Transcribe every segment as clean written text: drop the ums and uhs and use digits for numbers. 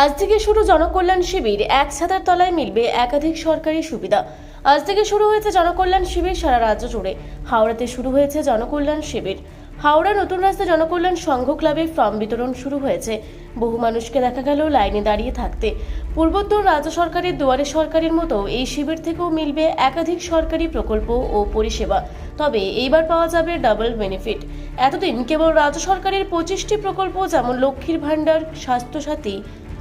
আজ থেকে শুরু জনকল্যাণ শিবির। এক ছাতার তলায় মিলবে একাধিক সরকারি সুবিধা। আজ থেকে শুরু হয়েছে জনকল্যাণ শিবির সারা রাজ্য জুড়ে। হাওড়াতে শুরু হয়েছে জনকল্যাণ শিবির। হাওড়া নতুন রাস্তা জনকল্যাণ সংঘ ক্লাবে ফর্ম বিতরণ শুরু হয়েছে। বহু মানুষকে দেখা গেল লাইনে দাঁড়িয়ে থাকতে। পূর্বোত্তর রাজ্য সরকারের দুয়ারে সরকারের মতো এই শিবির থেকেও মিলবে একাধিক সরকারি প্রকল্প ও পরিষেবা। তবে এইবার পাওয়া যাবে ডাবল বেনিফিট। এতদিন কেবল রাজ্য সরকারের 25টি প্রকল্প যেমন লক্ষ্মীর ভাণ্ডার, স্বাস্থ্যসাথী,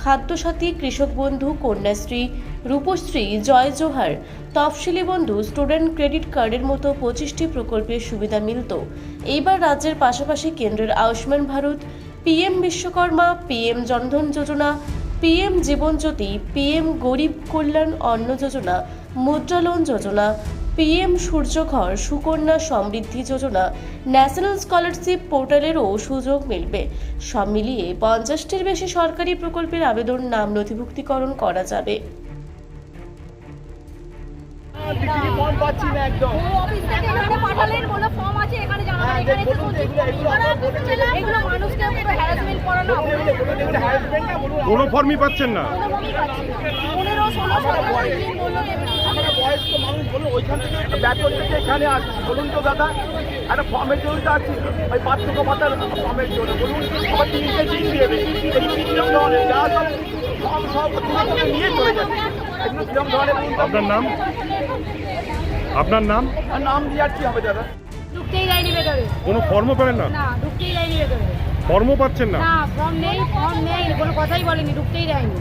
খাদ্যসাথী, কৃষক বন্ধু, কন্যাশ্রী, রূপশ্রী, জয় জোহার, তফসিলি বন্ধু, স্টুডেন্ট ক্রেডিট কার্ডের মতো 25টি প্রকল্পের সুবিধা মিলত। এইবার রাজ্যের পাশাপাশি কেন্দ্রের আয়ুষ্মান ভারত, পিএম বিশ্বকর্মা, পিএম জনধন যোজনা, পিএম জীবন জ্যোতি, পিএম গরিব কল্যাণ অন্ন যোজনা, মুদ্রা লোন যোজনা, PM সূর্যঘর, Sukanya Samriddhi Yojana, national scholarship পোর্টালেরও সুযোগ মিলবে। সব মিলিয়ে 50টির বেশি সরকারি প্রকল্পের আবেদন নাম নথিভুক্তিকরণ করা যাবে। কোনো ফর্মই পাচ্ছেন না। বয়স্ক মানুষ বলুন ওইখান থেকে ব্যাকওয়ার্ড থেকে এখানে আসছি বলুন তো দাদা, একটা ফর্মের জন্য আসছি, ওই বার্ধক্য ভাতার ফর্মের জন্য বলুন, আবার তিনটে দিন দেবে যা সব নিয়ে চলে যাচ্ছে। এগুলো কিরকম ধরনের? আপনার নাম? আপনার নাম? নাম দিয়ে আর কি হবে দাদা? ঢুকতেই দেয়নি ভেতরে। কোনো ফর্মও পেলেন না? না, ঢুকতেই দেয়নি ভেতরে। ফর্মও পাচ্ছেন না? না, ফর্ম নেই, কোনো কথাই বলেনি, ঢুকতেই দেয়নি।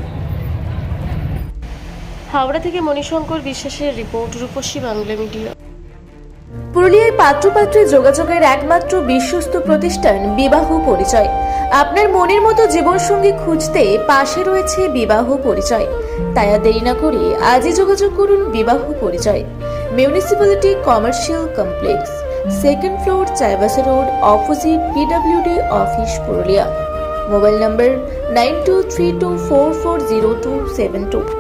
হাওড়া থেকে মণিশঙ্কর বিশ্বাসের রিপোর্ট, রূপসী বাংলা মিডিয়া। পুরুলিয়ায় পাত্রপাত্রী যোগাযোগের একমাত্র বিশ্বস্ত প্রতিষ্ঠান বিবাহ পরিচয়। আপনার মনের মতো জীবনসঙ্গী খুঁজতে পাশে রয়েছে বিবাহ পরিচয়। তাই আর দেরি না করে আজই যোগাযোগ করুন বিবাহ পরিচয়। Municipality commercial complex, second floor, Chaibasa road, opposite PWD office, Purulia. Mobile নম্বর 9232440272।